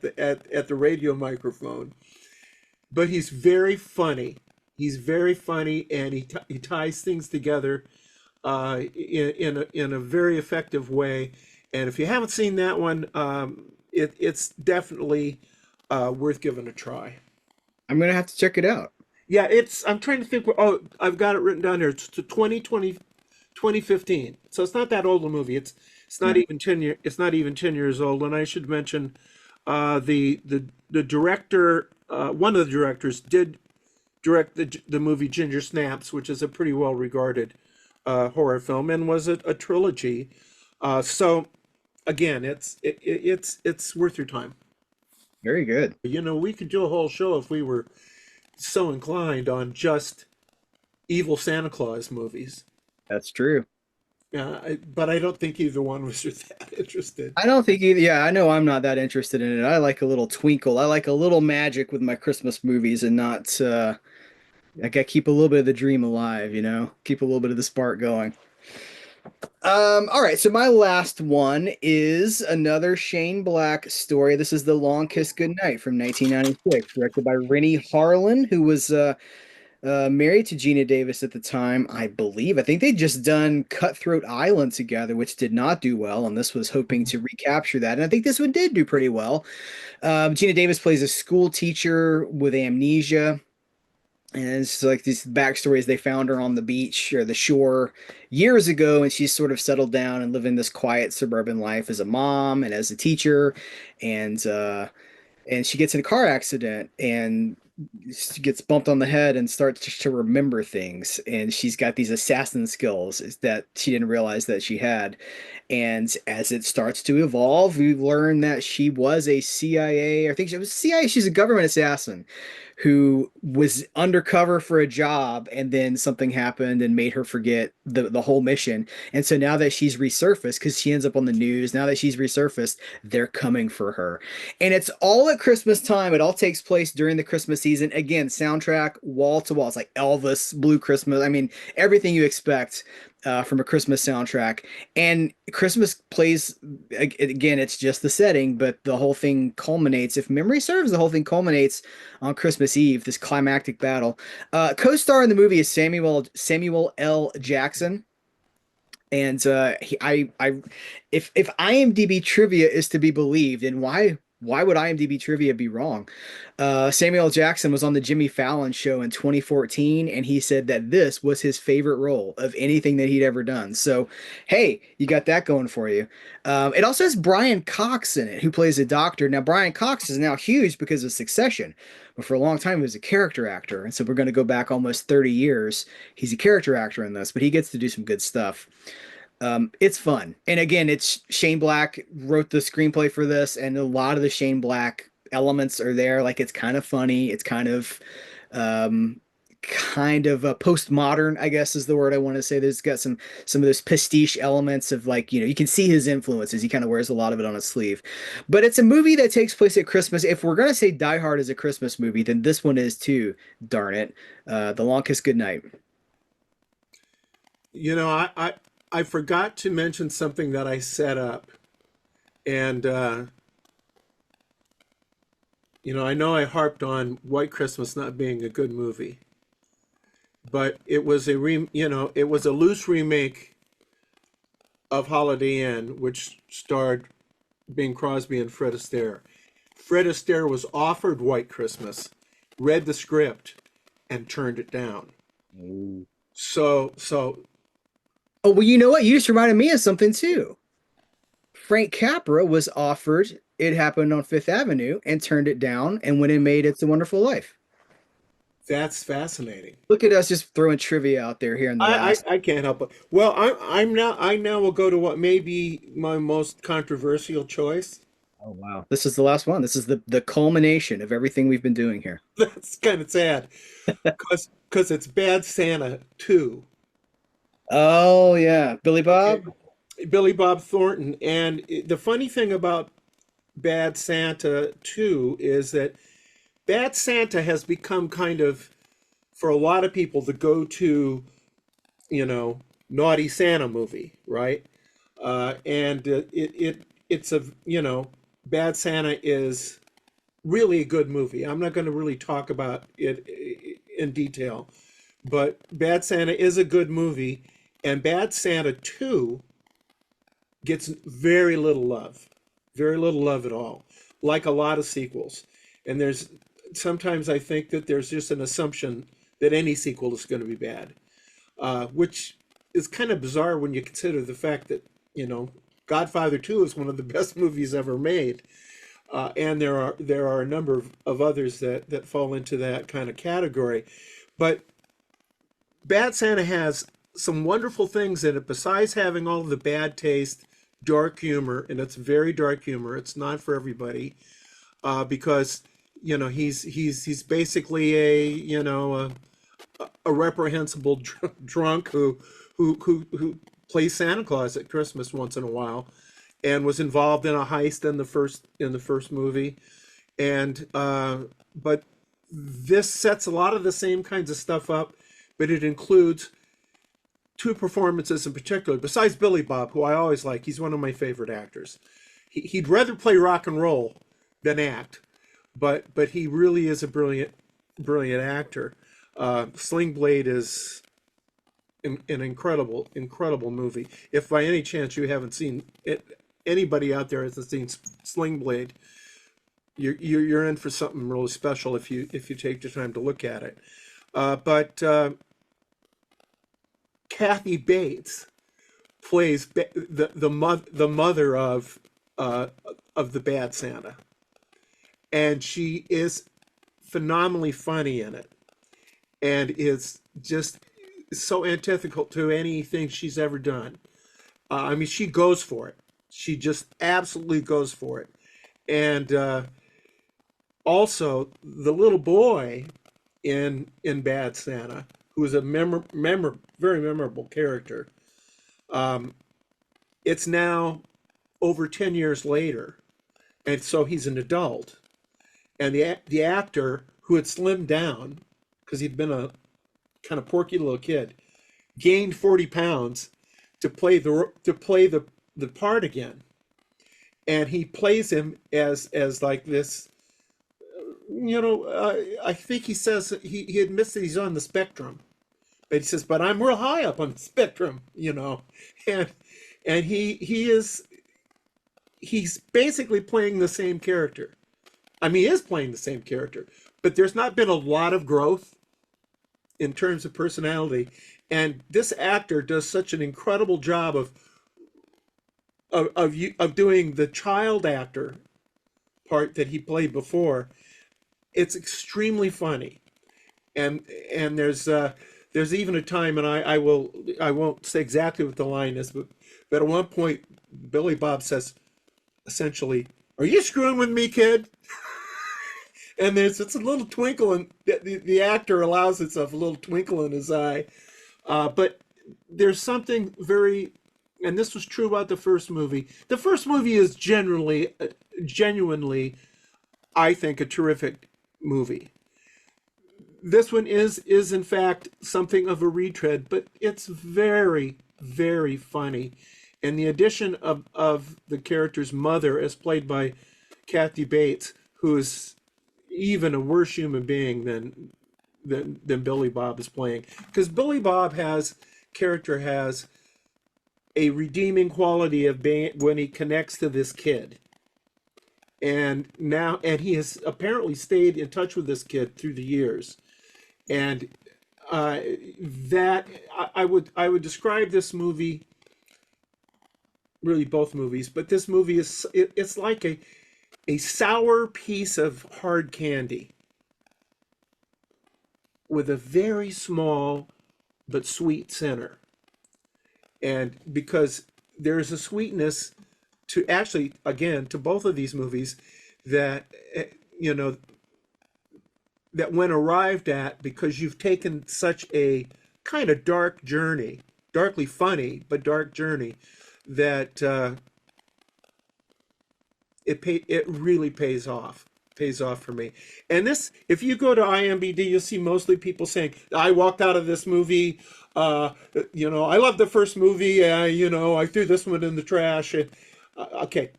the radio microphone. But he's very funny. He's very funny, and he ties things together in a very effective way. And if you haven't seen that one, it's definitely worth giving a try. I'm gonna have to check it out. Yeah, I'm trying to think. Oh, I've got it written down here. It's 2015. So it's not that old a movie. It's not Yeah. even 10 year. It's not even 10 years old. And I should mention, the director, one of the directors, did direct the movie Ginger Snaps, which is a pretty well regarded horror film, and was a trilogy. So again, it's worth your time. Very good. We could do a whole show if we were so inclined on just evil Santa Claus movies. That's true. But I don't think either one was that interested. I don't think either. Yeah, I know I'm not that interested in it. I like a little twinkle. I like a little magic with my Christmas movies and not I gotta keep a little bit of the dream alive, keep a little bit of the spark going. All right, so my last one is another Shane Black story. This is The Long Kiss Goodnight from 1996, directed by Rennie Harlan, who was married to Gina Davis at the time, I believe. I think they'd just done Cutthroat Island together, which did not do well, and this was hoping to recapture that. And I think this one did do pretty well. Gina Davis plays a school teacher with amnesia. And it's like these backstories. They found her on the beach or the shore years ago, and she's sort of settled down and living this quiet suburban life as a mom and as a teacher. And she gets in a car accident and she gets bumped on the head and starts to remember things. And she's got these assassin skills that she didn't realize that she had. And as it starts to evolve, we learn that she was a CIA, I think she was CIA, she's a government assassin who was undercover for a job, and then something happened and made her forget the whole mission. And so now that she's resurfaced, because she ends up on the news, now that she's resurfaced, they're coming for her. And it's all at Christmas time. It all takes place during the Christmas season. Again, soundtrack wall to wall. It's like Elvis, Blue Christmas. I mean, everything you expect from a Christmas soundtrack. And Christmas plays again. It's just the setting, but the whole thing culminates. If memory serves, the whole thing culminates on Christmas Eve. This climactic battle. Co-star in the movie is Samuel L. Jackson. And if IMDb trivia is to be believed, and why would IMDb trivia be wrong? Samuel L. Jackson was on the Jimmy Fallon show in 2014, and he said that this was his favorite role of anything that he'd ever done. So, hey, you got that going for you. It also has Brian Cox in it, who plays a doctor. Now, Brian Cox is now huge because of Succession, but for a long time he was a character actor, and so we're going to go back almost 30 years. He's a character actor in this, but he gets to do some good stuff. It's fun. And again, it's Shane Black wrote the screenplay for this, and a lot of the Shane Black elements are there. Like it's kind of funny. It's kind of kind of postmodern, I guess is the word I want to say. There's got some of those pastiche elements of like, you can see his influences. He kind of wears a lot of it on his sleeve. But it's a movie that takes place at Christmas. If we're gonna say Die Hard is a Christmas movie, then this one is too, darn it. The Long Kiss Goodnight. You know, I forgot to mention something that I set up, and I know I harped on White Christmas not being a good movie, but it was a loose remake of Holiday Inn, which starred Bing Crosby and Fred Astaire. Fred Astaire was offered White Christmas, read the script, and turned it down. Ooh. So Oh, well, you know what? You just reminded me of something too. Frank Capra was offered It Happened on Fifth Avenue and turned it down and went and made It's a Wonderful Life. that's fascinating. Look at us just throwing trivia out there here in the last. I can't help it. Well, I now will go to what may be my most controversial choice. Oh wow. This is the last one. This is the culmination of everything we've been doing here. That's kind of sad, because it's Bad Santa 2. Oh yeah. Billy Okay, Bob? Billy Bob Thornton. And the funny thing about Bad Santa 2 is that Bad Santa has become kind of, for a lot of people, the go-to, naughty Santa movie, right? And it's Bad Santa is really a good movie. I'm not going to really talk about it in detail, but Bad Santa is a good movie, and Bad Santa 2 gets very little love at all, like a lot of sequels. And sometimes I think that there's just an assumption that any sequel is going to be bad, which is kind of bizarre when you consider the fact that, Godfather 2 is one of the best movies ever made. And there are a number of others that fall into that kind of category. But Bad Santa has some wonderful things in it, besides having all of the bad taste, dark humor, and it's very dark humor. It's not for everybody, because he's basically a reprehensible drunk who plays Santa Claus at Christmas once in a while, and was involved in a heist in the first movie, and but this sets a lot of the same kinds of stuff up, but it includes two performances in particular. Besides Billy Bob, who I always like, he's one of my favorite actors. He'd rather play rock and roll than act, but he really is a brilliant actor. Sling Blade is an incredible movie. If by any chance you haven't seen it, anybody out there hasn't seen Sling Blade, you're in for something really special if you take the time to look at it. But Kathy Bates plays the mother of the Bad Santa, and she is phenomenally funny in it, and is just so antithetical to anything she's ever done. I mean, she goes for it. She just absolutely goes for it. And also, the little boy in Bad Santa, who is a very memorable character. It's now over 10 years later, and so he's an adult. And the actor who had slimmed down because he'd been a kind of porky little kid gained 40 pounds to play the part again, and he plays him as like this. I think he says he admits that he's on the spectrum, but he says, "But I'm real high up on the spectrum," and he's basically playing the same character. I mean, he is playing the same character, but there's not been a lot of growth in terms of personality, and this actor does such an incredible job of doing the child actor part that he played before. It's extremely funny, and there's even a time, and I won't say exactly what the line is, but at one point Billy Bob says, essentially, "Are you screwing with me, kid?" and there's it's a little twinkle, and the actor allows himself a little twinkle in his eye. But there's something very, and this was true about the first movie. The first movie is genuinely, I think, a terrific movie. This one is in fact something of a retread, but it's very, very funny. And the addition of the character's mother, as played by Kathy Bates, who is even a worse human being than Billy Bob is playing, because Billy Bob has character has a redeeming quality of being when he connects to this kid, and he has apparently stayed in touch with this kid through the years, and that I would describe this movie, really both movies, but this movie it's like a sour piece of hard candy with a very small but sweet center. And because there's a sweetness to actually, again, to both of these movies that, you know, that when arrived at, because you've taken such a kind of dark journey, darkly funny, but dark journey, that it really pays off for me. And this, if you go to IMDb, you'll see mostly people saying, I walked out of this movie, I love the first movie, I threw this one in the trash. And, okay.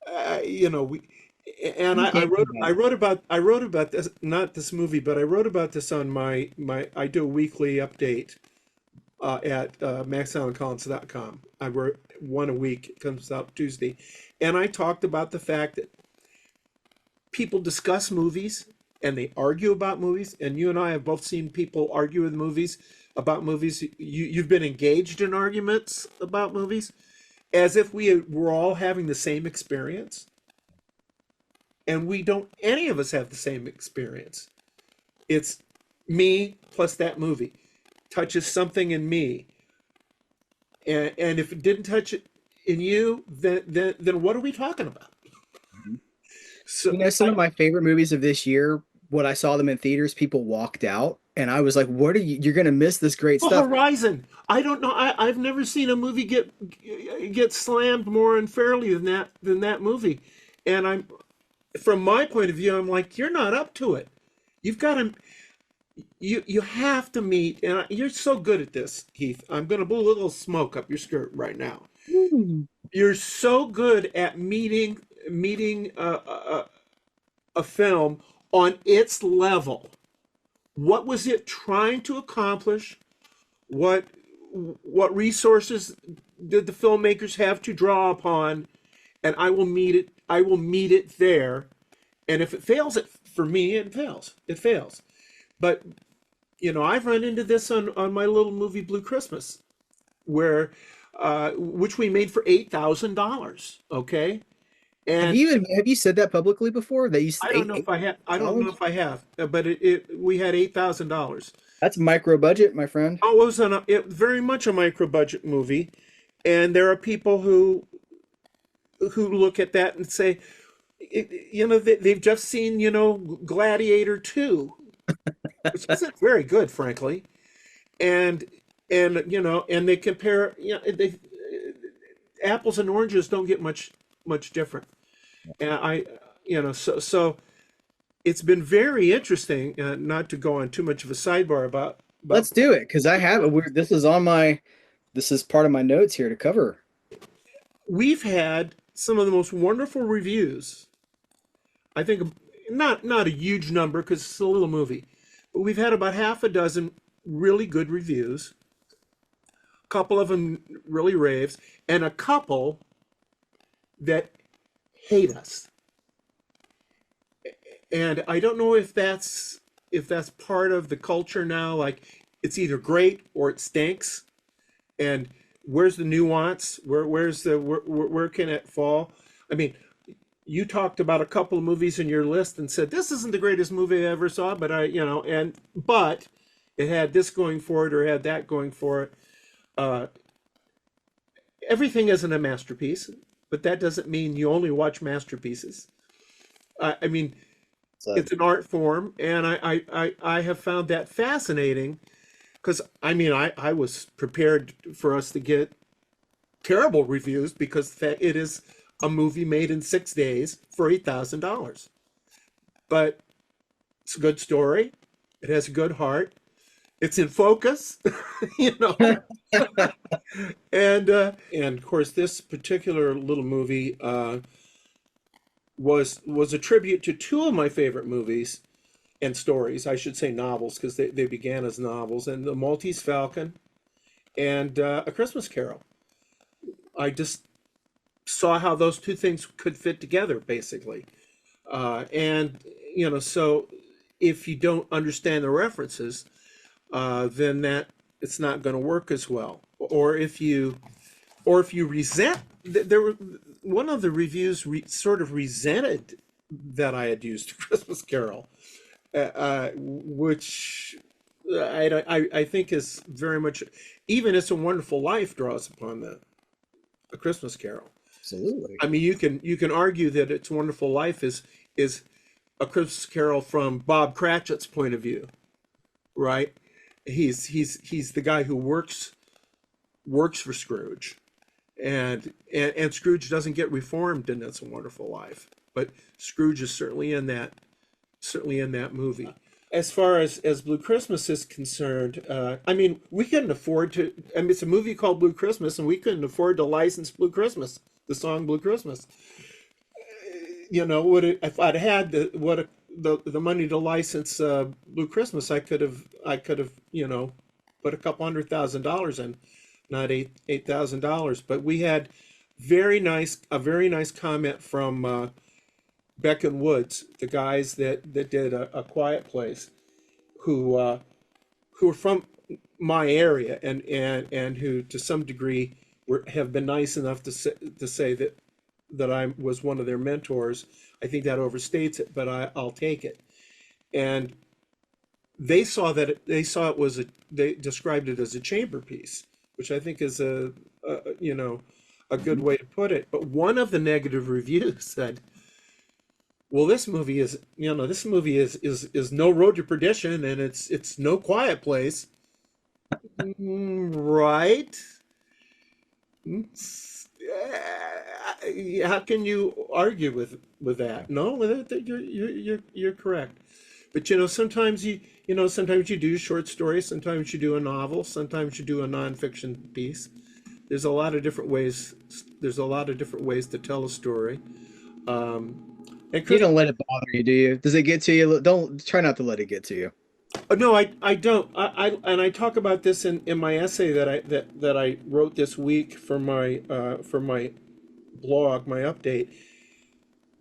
We, and You can't do that. I wrote about this, not this movie, but I wrote about this on I do a weekly update at maxallancollins.com. I wrote one a week. It comes out Tuesday. And I talked about the fact that people discuss movies and they argue about movies. And you and I have both seen people argue with movies about movies. You've been engaged in arguments about movies as if we were all having the same experience. And we don't, any of us have the same experience. It's me plus that movie touches something in me. And if it didn't touch it in you, then what are we talking about? So Some of my favorite movies of this year, when I saw them in theaters, people walked out, and I was like, "What are you? You're gonna miss this great the stuff." Horizon. I don't know. I've never seen a movie get slammed more unfairly than that movie. And I'm, from my point of view, I'm like, you're not up to it. You've got to you have to meet, and you're so good at this, Heath. I'm going to blow a little smoke up your skirt right now. Mm. You're so good at meeting a film on its level. What was it trying to accomplish? What what resources did the filmmakers have to draw upon? And I will meet it. I will meet it there. And if it fails, for me, it fails. It fails. But I've run into this on my little movie Blue Christmas, where which we made for $8,000. Okay, and Have you said that publicly before? That you I don't know eight if I have. I don't know dollars? if I have, but we had $8,000. That's micro budget, my friend. Oh, it very much a micro budget movie, and there are people who look at that and say, they've just seen Gladiator 2, which isn't very good, frankly, and and they compare, they apples and oranges don't get much different, and so it's been very interesting, not to go on too much of a sidebar about Let's do it because I have it. This is on my. This is part of my notes here to cover. we've had some of the most wonderful reviews. I think not a huge number because it's a little movie, but we've had about half a dozen really good reviews. A couple of them really raves, and a couple that hate us. And I don't know if that's part of the culture now. Like, it's either great or it stinks. And where's the nuance? Where can it fall? I mean, you talked about a couple of movies in your list and said this isn't the greatest movie I ever saw, but but it had this going for it or had that going for it. Uh, Everything isn't a masterpiece, but that doesn't mean you only watch masterpieces. I mean, So it's an art form, and I have found that fascinating because I mean I was prepared for us to get terrible reviews because it is a movie made in 6 days for $8,000. But it's a good story. It has a good heart. It's in focus, you know. And of course, this particular little movie was a tribute to two of my favorite movies and stories. I should say novels because they began as novels, and The Maltese Falcon and A Christmas Carol. I just saw how those two things could fit together, basically. And so if you don't understand the references, then that it's not going to work as well. Or if you resent, there were one of the reviews sort of resented that I had used Christmas Carol, which I think is very much, even It's a Wonderful Life draws upon that, A Christmas Carol. absolutely. I mean, you can argue that It's a Wonderful Life is A Christmas Carol from Bob Cratchit's point of view, right? He's the guy who works for Scrooge, and Scrooge doesn't get reformed in It's a Wonderful Life, but Scrooge is certainly in that movie. As far as Blue Christmas is concerned, I mean, we couldn't afford to. I mean, it's a movie called Blue Christmas, and we couldn't afford to license Blue Christmas, the song Blue Christmas. If I'd had the money to license Blue Christmas, I could have put a couple $100,000 in, not $8,000. But we had a very nice comment from Beck and Woods, the guys that did a Quiet Place, who who are from my area, and who to some degree have been nice enough to say that I was one of their mentors. I think that overstates it, but I'll take it. And they described it as a chamber piece, which I think is a good way to put it. But one of the negative reviews said, well, this movie is no Road to Perdition, and it's no Quiet Place. Right. How can you argue with that? No, you're correct. But sometimes you do short stories, sometimes you do a novel, sometimes you do a nonfiction piece. There's a lot of different ways. There's a lot of different ways to tell a story. And You Chris, don't let it bother you, do you? Does it get to you? Don't try not to let it get to you. no, I don't. I talk about this in my essay that I wrote this week for my blog, my update.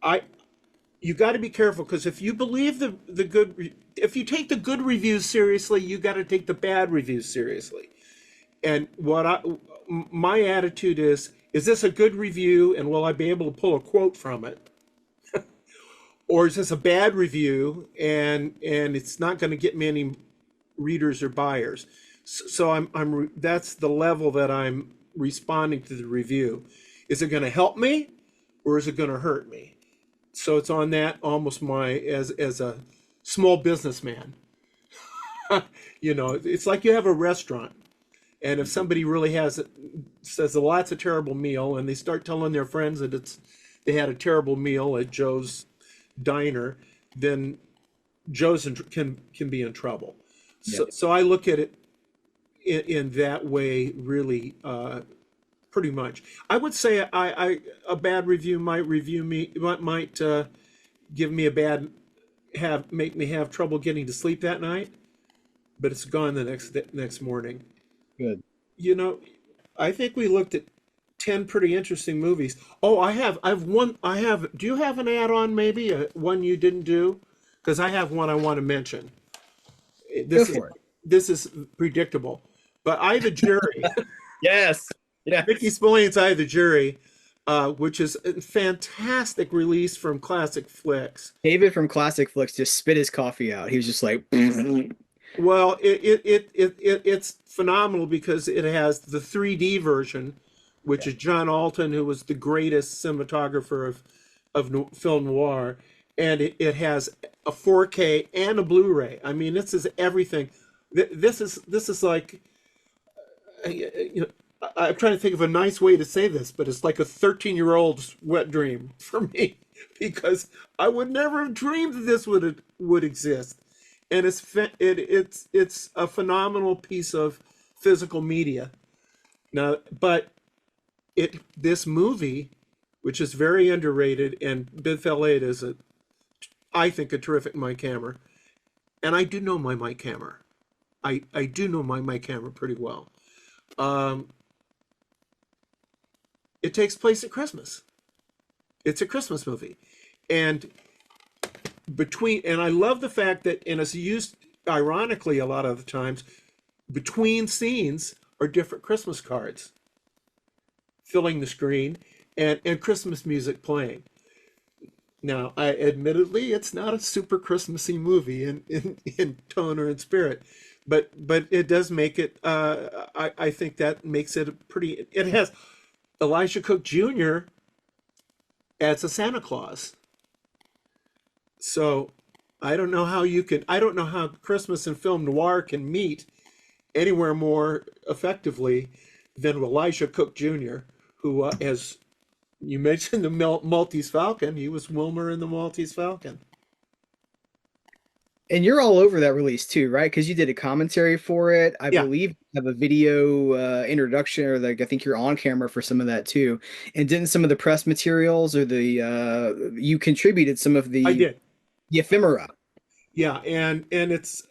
I You got to be careful because if you believe if you take the good reviews seriously, you got to take the bad reviews seriously. And my attitude is this a good review, and will I be able to pull a quote from it? Or is this a bad review, and it's not going to get me any readers or buyers? So that's the level that I'm responding to the review. Is it going to help me, or is it going to hurt me? So it's on that, almost as a small businessman. It's like you have a restaurant, and if somebody really says lots of terrible meal, and they start telling their friends that they had a terrible meal at Joe's diner, then can be in trouble. Yeah. So I look at it in that way, really, pretty much. I would say a bad review might give me make me have trouble getting to sleep that night, but it's gone the next morning. Good. You know, I think we looked at 10 pretty interesting movies. Oh, I've one. Do you have an add-on, maybe one you didn't do? Because I have one I want to mention. Go This is for it. this is predictable, but I the Jury. Yes. Ricky Yes. Spillane's I the Jury, which is a fantastic release from Classic Flicks. David from Classic Flicks just spit his coffee out. He was just like, Well, it's phenomenal because it has the 3D version, which yeah. is John Alton, who was the greatest cinematographer of film noir, and it has a 4K and a Blu-ray. I mean, this is everything. This is like, you know, I'm trying to think of a nice way to say this, but it's like a 13-year-old's wet dream for me because I would never have dreamed that this would exist, and it's a phenomenal piece of physical media. Now, but this movie, which is very underrated, and Bith L8 is I think a terrific mic camera, and I do know my mic camera. I do know my mic camera pretty well. Um, it takes place at Christmas. It's a Christmas movie, and and I love the fact that, and it's used ironically a lot of the times, between scenes are different Christmas cards filling the screen, and Christmas music playing. Now, admittedly, it's not a super Christmassy movie in tone or in spirit, but it does make it. I think that makes it a pretty. It has Elijah Cook Jr. as a Santa Claus. So I don't know how you can. I don't know how Christmas and film noir can meet anywhere more effectively than Elijah Cook Jr., who, as you mentioned, the Maltese Falcon. He was Wilmer in the Maltese Falcon. And you're all over that release too, right? Because you did a commentary for it. I Yeah, believe you have a video introduction, or like I think you're on camera for some of that too. And didn't some of the press materials or the you contributed some of I did. the ephemera? Yeah, and it's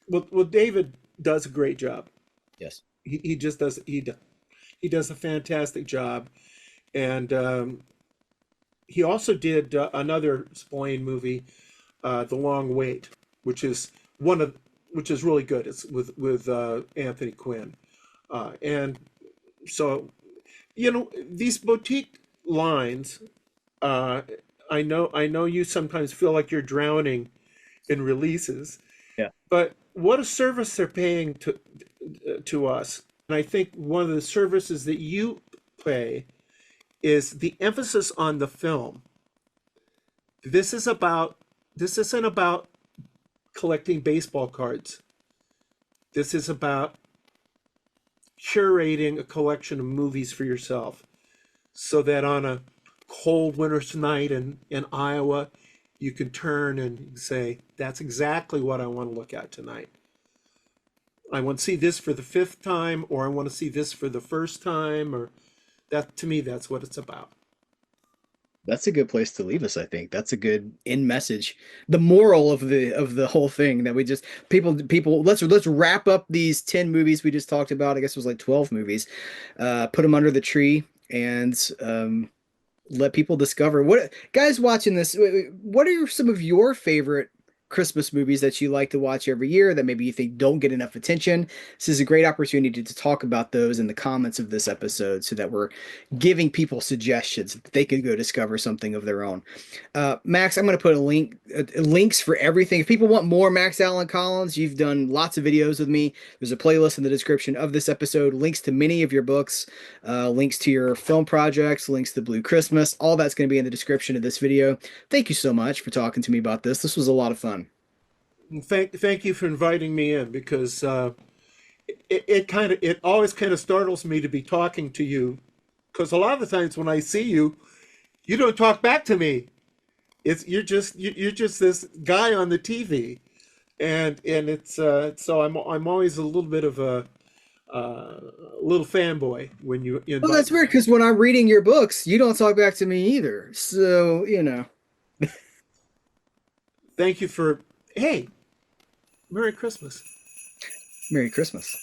well, David does a great job. Yes. He just does he does a fantastic job, and he also did another Spillane movie, The Long Wait, which is one of which is really good. It's with Anthony Quinn, and so these boutique lines. Uh, I know you sometimes feel like you're drowning in releases, Yeah. but what a service they're paying to us. And I think one of the services that you pay is the emphasis on the film. This is about this isn't about collecting baseball cards. This is about curating a collection of movies for yourself so that on a cold winter's night in Iowa, you can turn and say, that's exactly what I want to look at tonight. I want to see this for the fifth time, or I want to see this for the first time, or that to me, that's what it's about. That's a good place to leave us, I think. That's a good end message. The moral of the whole thing that we just people let's wrap up these 10 movies we just talked about. I guess it was like 12 movies. Put them under the tree and let people discover what guys watching this. What are some of your favorite Christmas movies that you like to watch every year that maybe you think don't get enough attention? This is a great opportunity to talk about those in the comments of this episode so that we're giving people suggestions that they could go discover something of their own. Max, I'm going to put links for everything. If people want more Max Allan Collins, you've done lots of videos with me. There's a playlist in the description of this episode, links to many of your books, links to your film projects, links to Blue Christmas. All that's going to be in the description of this video. Thank you so much for talking to me about this. This was a lot of fun. And thank you for inviting me in because it always kind of startles me to be talking to you because a lot of the times when I see you, you don't talk back to me. You're just this guy on the TV, and it's so I'm always a little bit of a little fanboy when you Well, invite that's me. weird because when I'm reading your books, you don't talk back to me either. So, Thank you for, hey, Merry Christmas. Merry Christmas.